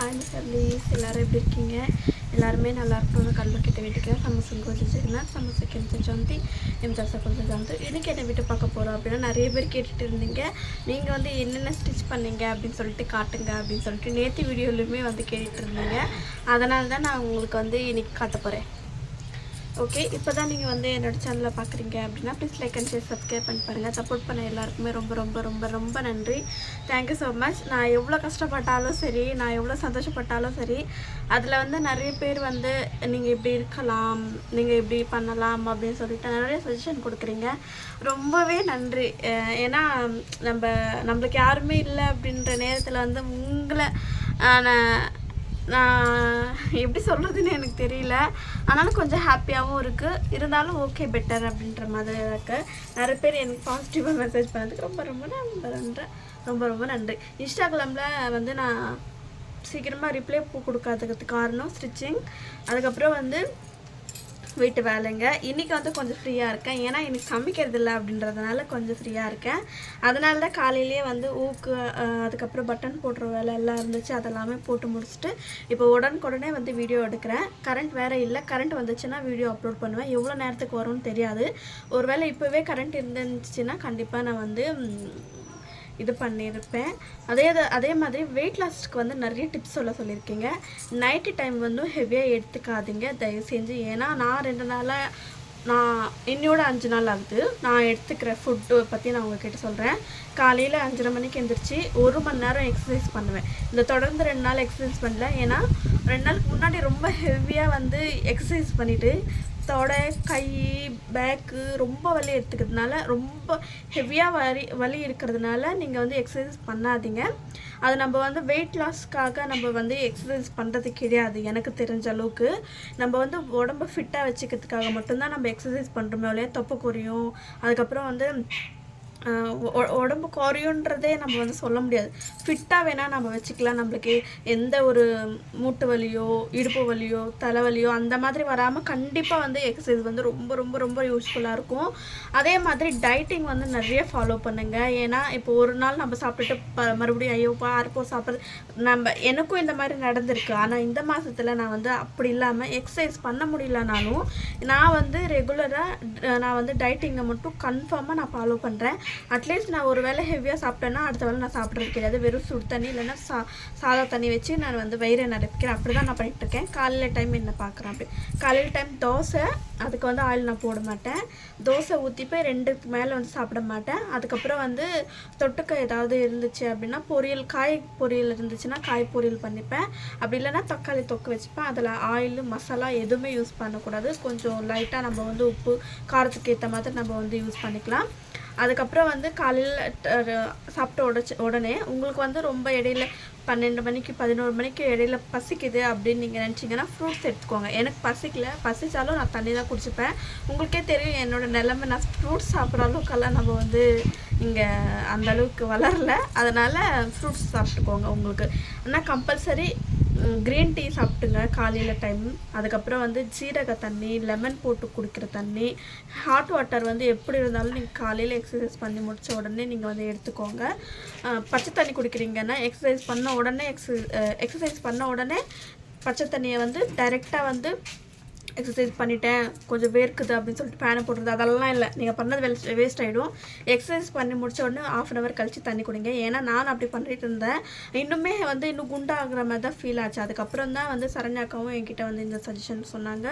Hi families, எல்லோரும் எப்படி இருக்கீங்க? எல்லாருமே நல்லா இருக்கணும்னு கடவுள்கிட்ட வேண்டிக்கிறேன். சமோசம் கொஞ்சம் செய்யணும், சமோசம் கொஞ்சம் ஜாந்தி எம்தாசா கொஞ்சம் ஜாந்து. இன்றைக்கி என்னை விட்டு பார்க்க போகிறோம் அப்படின்னா, நிறைய பேர் கேட்டுட்டு இருந்தீங்க, நீங்கள் வந்து என்னென்ன ஸ்டிச் பண்ணீங்க அப்படின்னு சொல்லிட்டு காட்டுங்க அப்படின்னு சொல்லிட்டு நேற்று வீடியோலையுமே வந்து கேட்டுட்டு இருந்தீங்க. அதனால தான் நான் உங்களுக்கு வந்து இன்றைக்கி காட்ட போகிறேன். ஓகே, இப்போ தான் நீங்கள் வந்து என்னோடய சேனலில் பார்க்குறீங்க அப்படின்னா please like and share subscribe பண்ணி பாருங்கள். சப்போர்ட் பண்ண எல்லாருக்குமே ரொம்ப ரொம்ப ரொம்ப ரொம்ப நன்றி. Thank you so much. நான் எவ்வளோ கஷ்டப்பட்டாலும் சரி, நான் எவ்வளோ சந்தோஷப்பட்டாலும் சரி, அதில் வந்து நிறைய பேர் வந்து நீங்கள் இப்படி இருக்கலாம், நீங்கள் இப்படி பண்ணலாம் அப்படின்னு சொல்லிட்டு நிறைய சஜஷன் கொடுக்குறீங்க. ரொம்பவே நன்றி. ஏன்னா நம்மளுக்கு யாருமே இல்லை அப்படின்ற நேரத்தில் வந்து உங்களை நான் எப்படி சொல்கிறதுன்னு எனக்கு தெரியல. ஆனாலும் கொஞ்சம் ஹாப்பியாகவும் இருக்குது. இருந்தாலும் ஓகே பெட்டர் அப்படின்ற மாதிரி இருக்குது. நிறைய பேர் எனக்கு பாசிட்டிவாக மெசேஜ் பண்ணதுக்கு ரொம்ப ரொம்ப ரொம்ப ரொம்ப நன்றி. இன்ஸ்டாகிராமில் வந்து நான் சீக்கிரமாக ரிப்ளை கொடுக்காததுக்கு காரணம் ஸ்டிச்சிங், அதுக்கப்புறம் வந்து வீட்டு வேலைங்க. இன்றைக்கி வந்து கொஞ்சம் ஃப்ரீயாக இருக்கேன். ஏன்னா இன்றைக்கி சமைக்கிறது இல்லை அப்படின்றதுனால கொஞ்சம் ஃப்ரீயாக இருக்கேன். அதனால தான் காலையிலேயே வந்து ஊக்கு அதுக்கப்புறம் பட்டன் போடுற வேலை எல்லாம் இருந்துச்சு, அதெல்லாமே போட்டு முடிச்சுட்டு இப்போ உடனுக்குடனே வந்து வீடியோ எடுக்கிறேன். கரண்ட் வேறு இல்லை. கரண்ட் வந்துச்சுன்னா வீடியோ அப்லோட் பண்ணுவேன். எவ்வளோ நேரத்துக்கு வரும்னு தெரியாது. ஒருவேளை இப்போவே கரண்ட் இருந்துச்சுன்னா கண்டிப்பாக நான் வந்து இது பண்ணியிருப்பேன். அதே மாதிரி வெயிட் லாஸ்க்கு வந்து நிறைய டிப்ஸ் சொல்லியிருக்கீங்க. நைட்டு டைம் வந்து ஹெவியாக எடுத்துக்காதீங்க தயவு செஞ்சு. ஏன்னா நான் 2 நாளாக என்னோட 5 நாள் ஆகுது நான் எடுத்துக்கிற ஃபுட்டு பற்றி நான் உங்கள்கிட்ட சொல்கிறேன். காலையில் 5:30 மணிக்கு எழுந்திரிச்சு 1 மணி நேரம் எக்ஸசைஸ் பண்ணுவேன். இந்த தொடர்ந்து 2 நாள் எக்ஸசைஸ் பண்ணல. ஏன்னா 2 நாளுக்கு முன்னாடி ரொம்ப ஹெவியாக வந்து எக்ஸசைஸ் பண்ணிவிட்டு தொடை கை பேக்கு ரொம்ப வலி எடுத்துக்கிறதுனால, ரொம்ப ஹெவியாக வலி இருக்கிறதுனால நீங்கள் வந்து எக்ஸசைஸ் பண்ணாதீங்க. அது நம்ம வந்து வெயிட் லாஸ்க்காக நம்ம வந்து எக்ஸசைஸ் பண்ணுறது கிடையாது. எனக்கு தெரிஞ்ச அளவுக்கு நம்ம வந்து உடம்பை ஃபிட்டாக வச்சுக்கிறதுக்காக மட்டும்தான் நம்ம எக்ஸசைஸ் பண்ணுறோமே ஒழிய தொப்பை குறையும், அதுக்கப்புறம் வந்து உடம்பு குறையுன்றதே நம்ம வந்து சொல்ல முடியாது. ஃபிட்டாக வேணால் நம்ம வச்சுக்கலாம். நம்மளுக்கு எந்த ஒரு மூட்டு வலியோ இடுப்பு வலியோ தலைவலியோ அந்த மாதிரி வராமல் கண்டிப்பாக வந்து எக்ஸசைஸ் வந்து ரொம்ப ரொம்ப ரொம்ப யூஸ்ஃபுல்லாக இருக்கும். அதே மாதிரி டைட்டிங் வந்து நிறைய ஃபாலோ பண்ணுங்கள். ஏன்னா இப்போ ஒரு நாள் நம்ம சாப்பிட்டுட்டு மறுபடியும் ஐயோப்பா அறுப்போ சாப்பிட்றது எனக்கும் இந்த மாதிரி நடந்திருக்கு. ஆனால் இந்த மாதத்தில் நான் வந்து அப்படி இல்லாமல் எக்ஸசைஸ் பண்ண முடியலனாலும் நான் வந்து ரெகுலராக நான் வந்து டைட்டிங்கை மட்டும் கன்ஃபார்மாக நான் ஃபாலோ பண்ணுறேன். அட்லீஸ்ட் நான் ஒரு வேளை ஹெவியாக சாப்பிட்டேன்னா அடுத்த வேளை நான் சாப்பிட்றது கிடையாது. வெறும் சுடு தண்ணி இல்லைன்னா சாதா தண்ணி வச்சு நான் வந்து வயிறை நிரப்பிக்கிறேன். அப்படி தான் நான் பண்ணிகிட்ருக்கேன். காலையில் டைம் என்ன பார்க்குறேன் அப்படி காலையில் டைம் தோசை, அதுக்கு வந்து ஆயில் நான் போட மாட்டேன். தோசை ஊற்றி போய் 2க்கு மேலே வந்து சாப்பிட மாட்டேன். அதுக்கப்புறம் வந்து தொட்டுக்க ஏதாவது இருந்துச்சு அப்படின்னா காய் பொரியல் இருந்துச்சுன்னா காய் பொரியல் பண்ணிப்பேன். அப்படி இல்லைன்னா தக்காளி தொக்கு வச்சுப்பேன். அதில் ஆயில் மசாலா எதுவுமே யூஸ் பண்ணக்கூடாது. கொஞ்சம் லைட்டாக நம்ம வந்து உப்பு காரத்துக்கு ஏற்ற மாதிரி நம்ம வந்து யூஸ் பண்ணிக்கலாம். அதுக்கப்புறம் வந்து காலையில் சாப்பிட்ட உடனே உங்களுக்கு வந்து ரொம்ப இடையில 12 மணிக்கு 11 மணிக்கு இடையில பசிக்குது அப்படின்னு நீங்கள் நினச்சிங்கன்னா ஃப்ரூட்ஸ் எடுத்துக்கோங்க. எனக்கு பசிச்சாலும் நான் தண்ணி தான் குடிச்சுப்பேன். உங்களுக்கே தெரியும் என்னோடய நிலைமை. நான் ஃப்ரூட்ஸ் சாப்பிட்ற அளவுக்கெல்லாம் நம்ம வந்து இங்கே அந்தளவுக்கு வளரல. அதனால் ஃப்ரூட்ஸ் சாப்பிட்டுக்கோங்க. உங்களுக்கு ஆனால் கம்பல்சரி க்ரீன் டீ சாப்பிட்டுங்க காலையில் டைம். அதுக்கப்புறம் வந்து சீரக தண்ணி, லெமன் போட்டு குடிக்கிற தண்ணி, ஹாட் வாட்டர் வந்து எப்படி இருந்தாலும் நீங்கள் காலையில் எக்ஸசைஸ் பண்ணி முடித்த உடனே நீங்கள் வந்து எடுத்துக்கோங்க. பச்சை தண்ணி குடிக்கிறீங்கன்னா எக்ஸசைஸ் பண்ண உடனே பச்சை தண்ணியை வந்து டைரெக்டாக வந்து எக்ஸசைஸ் பண்ணிட்டேன் கொஞ்சம் வேர்க்குது அப்படின்னு சொல்லிட்டு ஃபேனை போடுறது அதெல்லாம் இல்லை. நீங்கள் பண்ணது வேஸ்ட் ஆகிடும். எக்ஸசைஸ் பண்ணி முடிச்ச உடனே 1/2 hour கழித்து தண்ணி குடிங்க. ஏன்னா நான் அப்படி பண்ணிட்டு இருந்தேன். இன்னும் குண்டாகிற மாதிரி தான் ஃபீல் ஆச்சு. அதுக்கப்புறம் தான் வந்து சரண்யாக்காவும் என்கிட்ட வந்து இந்த சஜஷன் சொன்னாங்க.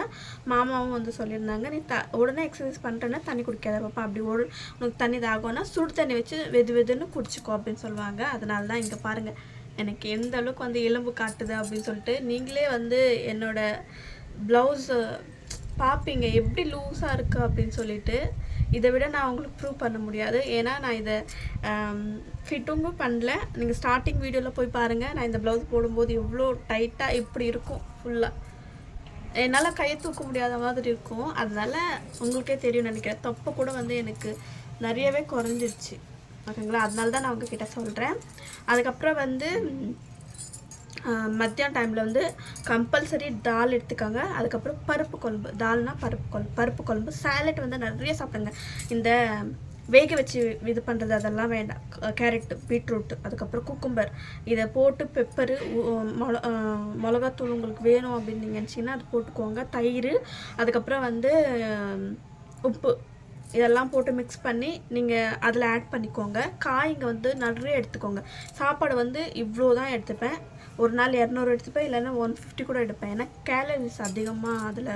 மாமாவும் வந்து சொல்லியிருந்தாங்க, நீ உடனே எக்ஸசைஸ் பண்ணுறேன்னா தண்ணி குடிக்காத பாப்பா, அப்படி உனக்கு தண்ணி தாகம்னா சுடு தண்ணி வச்சு வெதுன்னு குடிச்சிக்கோ அப்படின்னு சொல்லுவாங்க. அதனால தான் இங்கே பாருங்கள் எனக்கு எந்த அளவுக்கு வந்து எலும்பு காட்டுது அப்படின்னு சொல்லிட்டு. நீங்களே வந்து என்னோட ப்ளவுஸு பார்ப்பீங்க எப்படி லூஸாக இருக்குது அப்படின்னு சொல்லிட்டு. இதை விட நான் உங்களுக்கு ப்ரூவ் பண்ண முடியாது. ஏன்னா நான் இதை ஃபிட்டிங்கும் பண்ணல. நீங்கள் ஸ்டார்டிங் வீடியோவில் போய் பாருங்கள். நான் இந்த ப்ளவுஸ் போடும்போது எவ்வளோ டைட்டாக இப்படி இருக்கும். ஃபுல்லாக என்னால் கையை தூக்க முடியாத மாதிரி இருக்கும். அதனால் உங்களுக்கே தெரியும் நினைக்கிறேன். தொப்பை கூட வந்து எனக்கு நிறையவே குறைஞ்சிருச்சு. ஓகேங்களா? அதனால தான் நான் உங்ககிட்ட சொல்கிறேன். அதுக்கப்புறம் வந்து மத்தியான டைமில் வந்து கம்பல்சரி தால் எடுத்துக்காங்க. அதுக்கப்புறம் பருப்பு குழம்பு, தால்னா பருப்பு குழம்பு, சாலட் வந்து நிறைய சாப்பிடுங்க. இந்த வேக வச்சு இது பண்ணுறது அதெல்லாம் வேண்டாம். கேரட், பீட்ரூட், அதுக்கப்புறம் குக்கும்பர் இதை போட்டு பெப்பரு, மிளகாத்தூள் உங்களுக்கு வேணும் அப்படின்னு நீங்கள் நினச்சிங்கன்னா அது போட்டுக்கோங்க. தயிர், அதுக்கப்புறம் வந்து உப்பு இதெல்லாம் போட்டு மிக்ஸ் பண்ணி நீங்கள் அதில் ஆட் பண்ணிக்கோங்க. காய்ங்க வந்து நிறைய எடுத்துக்கோங்க. சாப்பாடு வந்து இவ்வளோ தான் எடுத்துப்பேன். ஒரு நாள் 200 எடுத்துப்பேன், இல்லைன்னா 150 கூட எடுப்பேன். ஏன்னா கேலரிஸ் அதிகமாக அதில்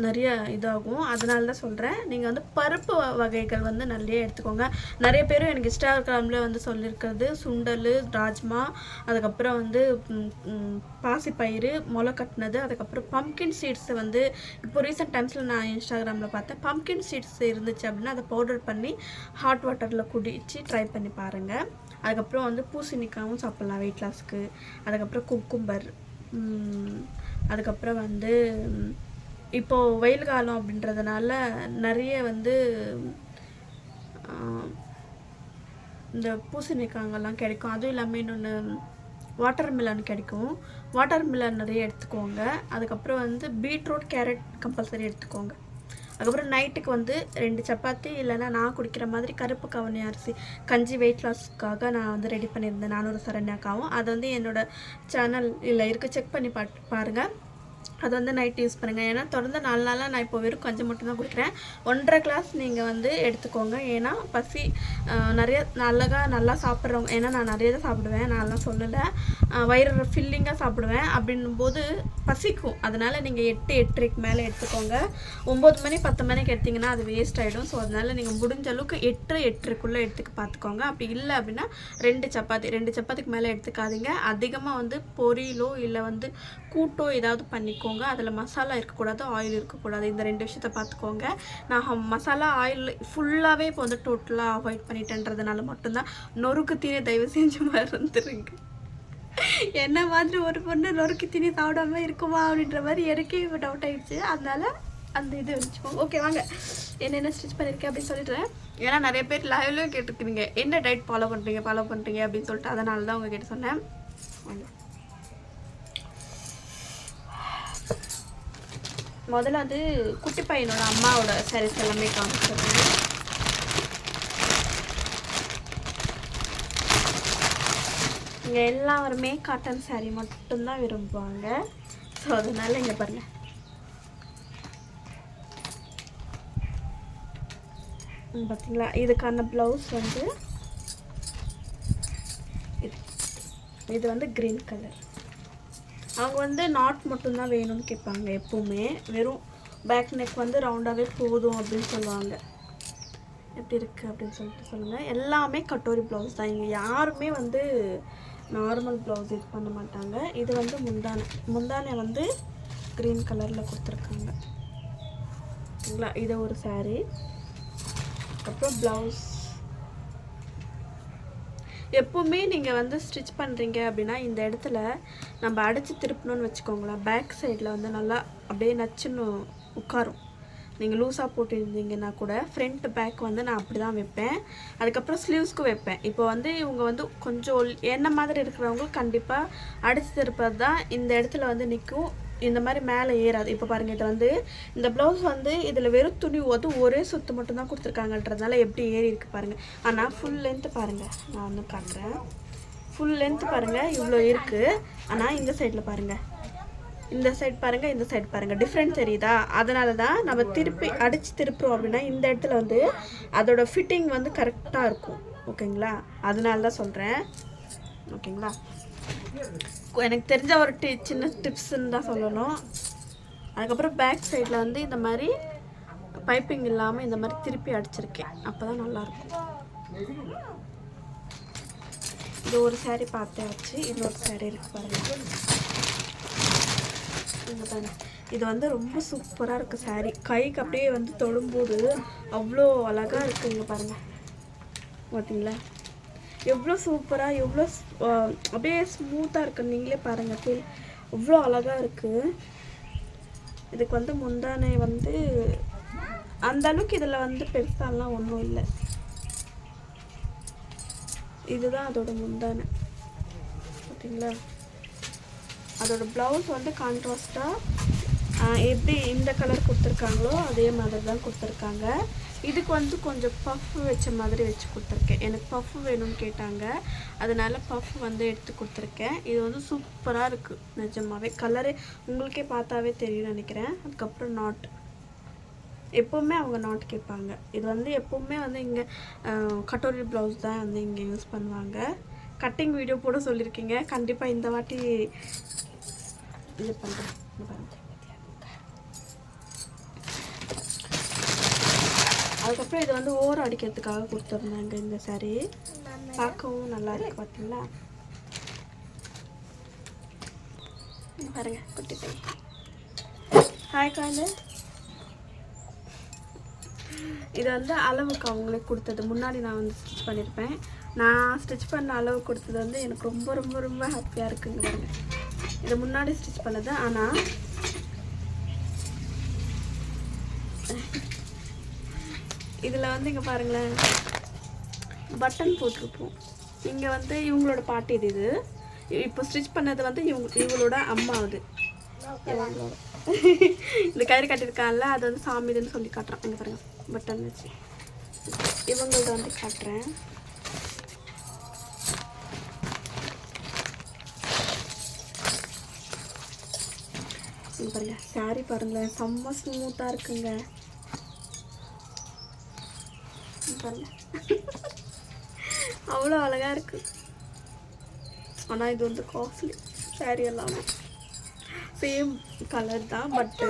நிறைய இதாகும். அதனால தான் சொல்கிறேன். நீங்கள் வந்து பருப்பு வகைகள் வந்து நிறைய எடுத்துக்கோங்க. நிறைய பேரும் எனக்கு இன்ஸ்டாகிராமில் வந்து சொல்லியிருக்கிறது சுண்டல், ராஜ்மா, அதுக்கப்புறம் வந்து பாசிப்பயிறு முளை கட்டினது, அதுக்கப்புறம் பம்கின் சீட்ஸை வந்து இப்போ ரீசெண்ட் டைம்ஸில் நான் இன்ஸ்டாகிராமில் பார்த்தேன். பம்கின் சீட்ஸ் இருந்துச்சு அப்படின்னா அதை பவுடர் பண்ணி ஹாட் வாட்டரில் குடிச்சு ட்ரை பண்ணி பாருங்கள். அதுக்கப்புறம் வந்து பூசணிக்காயும் சாப்பிட்லாம் வெயிட் லாஸ்க்கு. அதுக்கப்புறம் குக்கும்பர், அதுக்கப்புறம் வந்து இப்போது வெயில் காலம் அப்படின்றதுனால நிறைய வந்து இந்த பூசணிக்காங்கெல்லாம் கிடைக்கும். அதுவும் இல்லாமல் இன்னொன்று வாட்டர் மிலன் கிடைக்கும். வாட்டர் மிலன் நிறைய எடுத்துக்கோங்க. அதுக்கப்புறம் வந்து பீட்ரூட், கேரட் கம்பல்சரி எடுத்துக்கோங்க. அதுக்கப்புறம் நைட்டுக்கு வந்து 2 சப்பாத்தி, இல்லைன்னா நான் குடிக்கிற மாதிரி கருப்பு கவனி அரிசி கஞ்சி வெயிட் லாஸ்க்காக நான் வந்து ரெடி பண்ணியிருந்தேன். 400 சரண்யாக்காவும். அது வந்து என்னோடய சேனலில் இருக்குது, செக் பண்ணி பாருங்கள். அது வந்து நைட் யூஸ் பண்ணுங்கள். ஏன்னா தொடர்ந்து 4 நாளாக நான் இப்போ வெறும் கஞ்சி மட்டும் தான் குடிக்கிறேன். 1.5 கிளாஸ் நீங்கள் வந்து எடுத்துக்கோங்க. ஏன்னா பசி நிறைய நல்லா சாப்பிட்றவங்க, ஏன்னா நான் நிறைய தான் சாப்பிடுவேன், நான்லாம் சொல்லலை, வயிறு ஃபில்லிங்காக சாப்பிடுவேன். அப்படின்னும் போது பசிக்கும். அதனால் நீங்கள் 8-8:30 மேலே எடுத்துக்கோங்க. 9 மணி 10 மணிக்கு எடுத்திங்கன்னா அது வேஸ்ட் ஆகிடும். ஸோ அதனால் நீங்கள் முடிஞ்ச அளவுக்கு 8-8:30க்குள்ளே எடுத்துக்க பார்த்துக்கோங்க. அப்படி இல்லை அப்படின்னா 2 சப்பாத்திக்கு மேலே எடுத்துக்காதீங்க. அதிகமாக வந்து பொரியலோ இல்லை வந்து கூட்டோ ஏதாவது பண்ணிக்கோங்க. அதில் மசாலா இருக்கக்கூடாது, ஆயில் இருக்கக்கூடாது. இந்த 2 விஷயத்தை பார்த்துக்கோங்க. நான் மசாலா ஆயில் ஃபுல்லாகவே இப்போ வந்து டோட்டலாக அவாய்ட் பண்ணிட்டேன்றதுனால மட்டும்தான் நொறுக்கு தீனி தயவு செஞ்சு மறந்துடுங்க. என்ன மாதிரி ஒரு பொண்ணு நொறுக்கு தீனி சாப்பிடாம இருக்குமா அப்படின்ற மாதிரி எனக்கே இப்போ டவுட் ஆகிடுச்சு. அதனால அந்த இது வச்சுக்கோங்க. ஓகே, வாங்க என்னென்ன ஸ்டிச் பண்ணியிருக்கேன் அப்படின்னு சொல்லிடுறேன். ஏன்னா நிறைய பேர் லைவ்லையும் கேட்டுருக்குறீங்க என்ன டயட் ஃபாலோ பண்ணுறீங்க அப்படின்னு சொல்லிட்டு. அதனால தான் உங்ககிட்ட சொன்னேன். வாங்க, முதல்ல வந்து குட்டி பையனோட அம்மாவோட சாரீஸ் எல்லாமே காமிச்சிடுறேன். இங்கே எல்லாருமே காட்டன் சாரீ மட்டும்தான் விரும்புவாங்க. ஸோ அதனால இங்கே பாருங்கள், பார்த்தீங்களா, இதுக்கான ப்ளவுஸ் வந்து இது வந்து க்ரீன் கலர். அவங்க வந்து நாட் மட்டும்தான் வேணும்னு கேட்பாங்க எப்போவுமே. வெறும் பேக் நெக் வந்து ரவுண்டாகவே போதும் அப்படின்னு சொல்லுவாங்க. எப்படி இருக்குது அப்படின்னு சொல்லிட்டு சொல்லுங்கள். எல்லாமே கட்டோரி ப்ளவுஸ் தான். இங்கே யாருமே வந்து நார்மல் ப்ளவுஸ் இது பண்ண மாட்டாங்க. இது வந்து முந்தானை வந்து க்ரீன் கலரில் கொடுத்துருக்காங்க. சரிங்களா, இது ஒரு சாரீ. அப்புறம் ப்ளவுஸ். எப்போவுமே நீங்கள் வந்து ஸ்டிச் பண்ணுறீங்க அப்படின்னா இந்த இடத்துல நம்ம அடித்து திருப்பணும்னு வச்சுக்கோங்களேன். பேக் சைடில் வந்து நல்லா அப்படியே நச்சுன்னு உட்காரும். நீங்கள் லூஸாக போட்டுருந்தீங்கன்னா கூட ஃப்ரண்ட் பேக் வந்து நான் அப்படி தான் வைப்பேன். அதுக்கப்புறம் ஸ்லீவ்ஸ்க்கும் வைப்பேன். இப்போ வந்து இவங்க வந்து கொஞ்சம் என்ன மாதிரி இருக்கிறவங்க கண்டிப்பாக அடித்து திருப்பது தான் இந்த இடத்துல வந்து நிற்கும். இந்த மாதிரி மேலே ஏறாது. இப்போ பாருங்கள், இதை வந்து இந்த ப்ளவுஸ் வந்து இதில் வெறும் துணி வந்து ஒரே சுத்து மட்டும்தான் கொடுத்துருக்காங்கன்றதுனால எப்படி ஏறி இருக்குது பாருங்கள். ஆனால் ஃபுல் லென்த்து பாருங்கள், நான் வந்து காட்டுறேன். ஃபுல் லென்த்து பாருங்கள் இவ்வளோ இருக்குது. ஆனால் இந்த சைடில் பாருங்கள், இந்த சைட் பாருங்கள், இந்த சைட் பாருங்கள், டிஃப்ரெண்ட் தெரியுதா? அதனால தான் நம்ம திருப்பி அடித்து திருப்புறோம் அப்படின்னா இந்த இடத்துல வந்து அதோட ஃபிட்டிங் வந்து கரெக்டாக இருக்கும். ஓகேங்களா, அதனால தான் சொல்கிறேன். ஓகேங்களா, எனக்கு தெரிஞ்ச ஒரு சின்ன டிப்ஸ்ன்னு தான் சொல்லணும். அதுக்கப்புறம் பேக் சைடில் வந்து இந்த மாதிரி பைப்பிங் இல்லாமல் இந்த மாதிரி திருப்பி அடிச்சிருக்கேன். அப்போ தான் நல்லாயிருக்கும். இது ஒரு சாரீ பார்த்தாச்சு. இன்னொரு சாரீ இருக்குது பாருங்கள். இது வந்து ரொம்ப சூப்பராக இருக்குது சாரீ. கைக்கு அப்படியே வந்து தொடும்போது அவ்வளோ அழகாக இருக்குது. இங்கே பாருங்கள், பார்த்தீங்களா எவ்வளோ சூப்பராக, எவ்வளோ அப்படியே ஸ்மூத்தாக இருக்குது. நீங்களே பாருங்கள், ஃபீல் எவ்வளோ அழகாக இருக்குது. இதுக்கு வந்து முந்தானை வந்து அந்த அளவுக்கு இதில் வந்து பெருசாலாம் ஒன்றும் இல்லை. இதுதான் அதோட முந்தானை, பார்த்தீங்களா. அதோட ப்ளவுஸ் வந்து கான்ட்ராஸ்டாக எப்படி இந்த கலர் கொடுத்துருக்காங்களோ அதே மாதிரி தான் கொடுத்துருக்காங்க. இதுக்கு வந்து கொஞ்சம் பஃப் வச்ச மாதிரி வச்சு கொடுத்துருக்கேன். எனக்கு பஃப் வேணும்னு கேட்டாங்க, அதனால் பஃப் வந்து எடுத்து கொடுத்துருக்கேன். இது வந்து சூப்பராக இருக்குது நிஜமாவே. கலரு உங்களுக்கே பார்த்தாவே தெரியும்னு நினைக்கிறேன். அதுக்கப்புறம் நாட், எப்போவுமே அவங்க நாட் கேட்பாங்க. இது வந்து எப்போவுமே வந்து இங்கே கட்டோரி ப்ளவுஸ் தான் வந்து இங்கே யூஸ் பண்ணுவாங்க. கட்டிங் வீடியோ போட சொல்லியிருக்கீங்க, கண்டிப்பாக இந்த வாட்டி இது பண்ணுறேன். அதுக்கப்புறம் இது வந்து ஓரம் அடிக்கிறதுக்காக கொடுத்துருந்தாங்க. இந்த சாரீ பார்க்கவும் நல்லா இருக்கு பார்த்தீங்களா. பாருங்க குட்டி பை. ஹாய் காலு. இது வந்து அளவுக்கு அவங்களுக்கு கொடுத்தது. முன்னாடி நான் வந்து ஸ்டிச் பண்ணியிருப்பேன். நான் ஸ்டிச் பண்ண அளவு கொடுத்தது வந்து எனக்கு ரொம்ப ரொம்ப ரொம்ப ஹாப்பியாக இருக்குங்க. பாருங்க, இது முன்னாடி ஸ்டிச் பண்ணது. ஆனால் இதில் வந்து இங்கே பாருங்களேன், பட்டன் போட்டிருப்போம். இங்கே வந்து இவங்களோட பாட்டி இது இப்போ ஸ்டிச் பண்ணது வந்து இவங்களோட அம்மாவது. இந்த கயிறு கட்டியிருக்கான்ல, அது வந்து சாமிதுன்னு சொல்லி காட்டுறான். இங்கே பாருங்க, பட்டன் வச்சு இவங்களோட வந்து காட்டுறேன். இங்கே பாருங்க, சாரி பாருங்களேன், செம்ம ஸ்மூத்தாக இருக்குங்க. பாருங்க, அவ்வளோ அழகாக இருக்குது. ஆனால் இது வந்து காஸ்ட்லி சாரி எல்லாமே. சேம் கலர் தான், பட்டு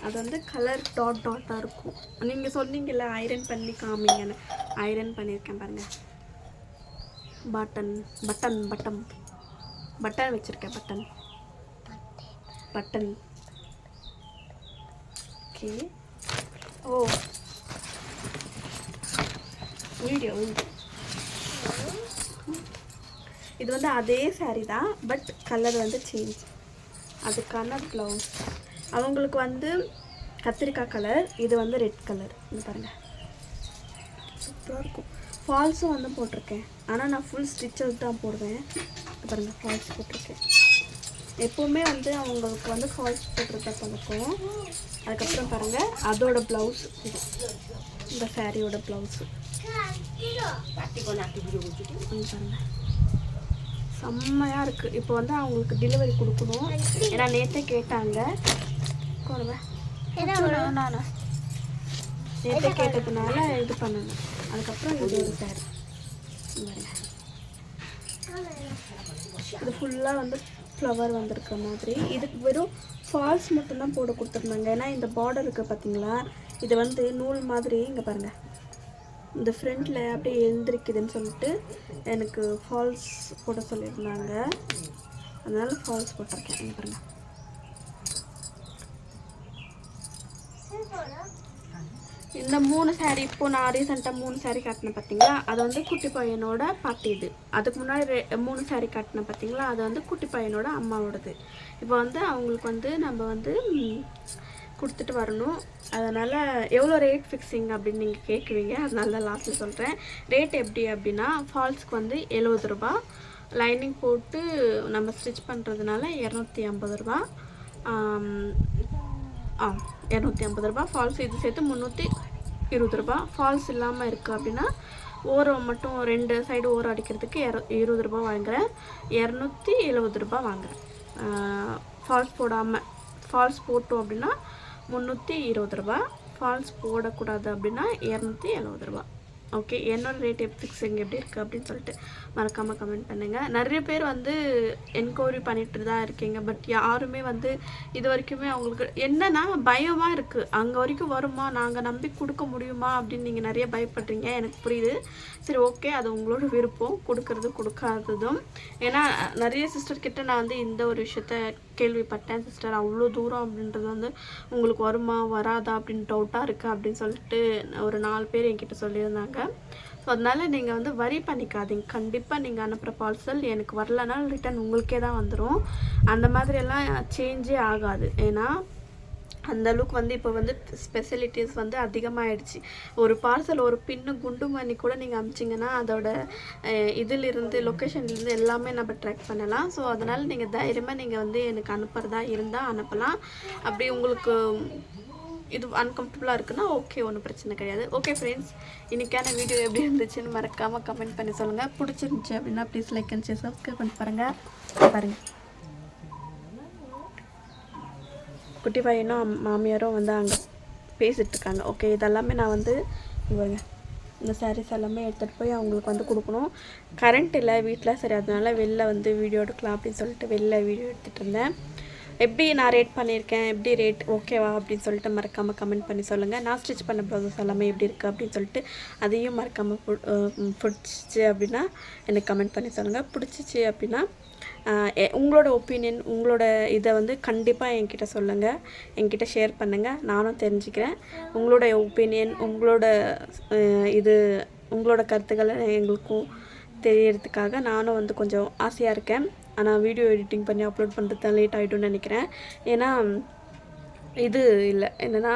அது வந்து கலர் டாட்டாக இருக்கும். நீங்கள் சொன்னீங்கல்ல ஐரன் பண்ணி காமிங்கன்னு, ஐரன் பண்ணியிருக்கேன் பாருங்கள். பட்டன் வச்சுருக்கேன். Button okay. ஓ வீடியோ இது வந்து அதே சாரீ தான், பட் கலர் வந்து சேஞ்ச். அதுக்கான ப்ளவுஸ் அவங்களுக்கு வந்து கத்திரிக்காய் கலர், இது வந்து ரெட் கலர். இது பாருங்கள், சூப்பராக இருக்கும். ஃபால்ஸும் வந்து போட்டிருக்கேன். ஆனால் நான் ஃபுல் ஸ்டிச்சஸ் தான் போடுவேன். பாருங்கள், ஃபால்ஸ் போட்டிருக்கேன். எப்போவுமே வந்து அவங்களுக்கு வந்து ஃபால்ஸ் போட்டிருக்க பழக்கம். அதுக்கப்புறம் பாருங்கள், அதோட ப்ளவுஸ் இது, இந்த சாரியோட ப்ளவுஸு பாருங்கள், செம்மையாக இருக்குது. இப்போ வந்து அவங்களுக்கு டெலிவரி கொடுக்கணும். ஏன்னா நேற்றே கேட்டாங்க, நான் நேற்றே கேட்டதுனால இது பண்ணணும். அதுக்கப்புறம் இது ஒரு சாரி, இது ஃபுல்லாக வந்து ஃப்ளவர் வந்திருக்க மாதிரி. இதுக்கு வெறும் ஃபால்ஸ் மட்டும்தான் போட கொடுத்துருந்தாங்க. ஏன்னா இந்த பார்டர் இருக்குது பார்த்தீங்களா, இது வந்து நூல் மாதிரி. இங்கே பாருங்கள், இந்த ஃப்ரண்ட்டில் அப்படியே எழுந்திருக்குதுன்னு சொல்லிட்டு எனக்கு ஃபால்ஸ் போட சொல்லியிருந்தாங்க. அதனால் ஃபால்ஸ் போட்டிருக்கேன். இங்கே பாருங்கள், இந்த 3 சாரீ இப்போ நான் ரீசெண்டாக 3 சாரீ காட்டினேன் பார்த்தீங்களா, அது வந்து குட்டி பையனோட பாட்டி. இது அதுக்கு முன்னாடி 3 சாரீ காட்டினேன் பார்த்தீங்களா, அது வந்து குட்டி பையனோட அம்மாவோடது. இப்போ வந்து அவங்களுக்கு வந்து நம்ம வந்து கொடுத்துட்டு வரணும். அதனால் எவ்வளோ ரேட் ஃபிக்ஸிங் அப்படின்னு நீங்கள் கேட்குவீங்க. அதனால தான் லாஸ்ட்டில் சொல்கிறேன். ரேட் எப்படி அப்படின்னா, ஃபால்ஸ்க்கு வந்து 70 ரூபா, லைனிங் போட்டு நம்ம ஸ்டிச் பண்ணுறதுனால 250 ரூபா. 250 ரூபா. ஃபால்ஸ் இது சேர்த்து 320 ரூபா. ஃபால்ஸ் இல்லாமல் இருக்குது அப்படின்னா ஓரம் மட்டும் 2 சைடு ஓரம் அடிக்கிறதுக்கு 20 ரூபா வாங்குகிறேன். 270 ரூபா வாங்குகிறேன். ஃபால்ஸ் போடாமல், ஃபால்ஸ் போட்டோம் அப்படின்னா 320 ரூபா. ஃபால்ஸ் போடக்கூடாது அப்படின்னா 270 ரூபா. ஓகே, என்னோட ரேட் ஃபிக்ஸிங் எப்படி இருக்குது அப்படின்னு சொல்லிட்டு மறக்காமல் கமெண்ட் பண்ணுங்கள். நிறைய பேர் வந்து என்கொயரி பண்ணிட்டு தான் இருக்கீங்க, பட் யாருமே வந்து இது வரைக்குமே அவங்களுக்கு என்னென்னா பயமாக இருக்குது. அங்கே வரைக்கும் வருமா, நாங்கள் நம்பி கொடுக்க முடியுமா அப்படின்னு நீங்கள் நிறைய பயப்படுறீங்க. எனக்கு புரியுது. சரி, ஓகே, அது உங்களோட விருப்பம், கொடுக்கறது கொடுக்காததும். ஏன்னா நிறைய சிஸ்டர்கிட்ட நான் வந்து இந்த ஒரு விஷயத்த கேள்விப்பட்டேன். சிஸ்டர், அவ்வளோ தூரம் அப்படின்றது வந்து உங்களுக்கு வருமா வராதா அப்படின்னு டவுட்டாக இருக்குது அப்படின்னு சொல்லிட்டு ஒரு 4 பேர் என்கிட்ட சொல்லியிருந்தாங்க. ஸோ அதனால் நீங்கள் வந்து வரி பண்ணிக்காதீங்க. கண்டிப்பாக நீங்கள் அனுப்புகிற பார்சல் எனக்கு வரலனாலும் ரிட்டன் உங்களுக்கே தான் வந்துடும். அந்த மாதிரியெல்லாம் சேஞ்சே ஆகாது. ஏன்னா அந்தளவுக்கு வந்து இப்போ வந்து ஸ்பெசிலிட்டிஸ் வந்து அதிகமாகிடுச்சு. ஒரு பார்சல் ஒரு பின்னு குண்டு மணி கூட நீங்கள் அனுப்பிச்சிங்கன்னா அதோட இதிலிருந்து லொக்கேஷன்லேருந்து எல்லாமே நம்ம ட்ராக் பண்ணலாம். ஸோ அதனால் நீங்கள் தைரியமாக நீங்கள் வந்து எனக்கு அனுப்புகிறதா இருந்தால் அனுப்பலாம். அப்படி உங்களுக்கு இது அன்கம்ஃபர்டபுளாக இருக்குன்னா ஓகே, ஒன்றும் பிரச்சனை கிடையாது. ஓகே ஃப்ரெண்ட்ஸ், இன்றைக்கான வீடியோ எப்படி இருந்துச்சுன்னு மறக்காமல் கமெண்ட் பண்ணி சொல்லுங்கள். பிடிச்சிருந்துச்சி அப்படின்னா please like and share subscribe பண்ணி பாருங்கள். குட்டி பையனும் மாமியாரும் வந்து அங்கே பேசிகிட்டு இருக்காங்க. ஓகே, இதெல்லாமே நான் வந்து இந்த சாரீஸ் எல்லாமே எடுத்துகிட்டு போய் அவங்களுக்கு வந்து கொடுக்கணும். கரண்ட் இல்லை வீட்டில், சரி அதனால வெளில வந்து வீடியோ எடுக்கலாம் அப்படின்னு சொல்லிட்டு வெளில வீடியோ எடுத்துகிட்டு இருந்தேன். எப்படி நான் ரேட் பண்ணியிருக்கேன், எப்படி ரேட் ஓகேவா அப்படின்னு சொல்லிட்டு மறக்காமல் கமெண்ட் பண்ணி சொல்லுங்கள். நான் ஸ்டிச் பண்ண ப்ளவுசஸ் எல்லாமே எப்படி இருக்குது அப்படின்னு சொல்லிட்டு அதையும் மறக்காமல் பிடிச்சிச்சு அப்படின்னா எனக்கு கமெண்ட் பண்ணி சொல்லுங்கள். பிடிச்சிச்சு அப்படின்னா உங்களோட ஒப்பீனியன், உங்களோட இதை வந்து கண்டிப்பாக என்கிட்ட சொல்லுங்கள், என்கிட்ட ஷேர் பண்ணுங்கள். நானும் தெரிஞ்சுக்கிறேன். உங்களோட ஒப்பீனியன், உங்களோட இது, உங்களோட கருத்துக்களை எங்களுக்கும் தெரியறதுக்காக நானும் வந்து கொஞ்சம் ஆசையாக இருக்கேன். ஆனால் வீடியோ எடிட்டிங் பண்ணி அப்லோட் பண்ணுறது தான் லேட் ஆகிடும்னு நினைக்கிறேன். ஏன்னா இது இல்லை, என்னென்னா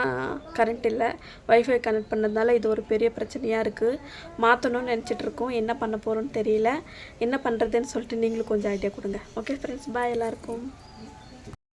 கரண்ட் இல்லை, வைஃபை கனெக்ட் பண்ணதுனால இது ஒரு பெரிய பிரச்சனையாக இருக்குது. மாற்றணும்னு நினச்சிட்ருக்கோம், என்ன பண்ண போகிறோன்னு தெரியல. என்ன பண்ணுறதுன்னு சொல்லிட்டு நீங்களும் கொஞ்சம் ஐடியா கொடுங்க. ஓகே ஃப்ரெண்ட்ஸ், பாய் எல்லாருக்கும்.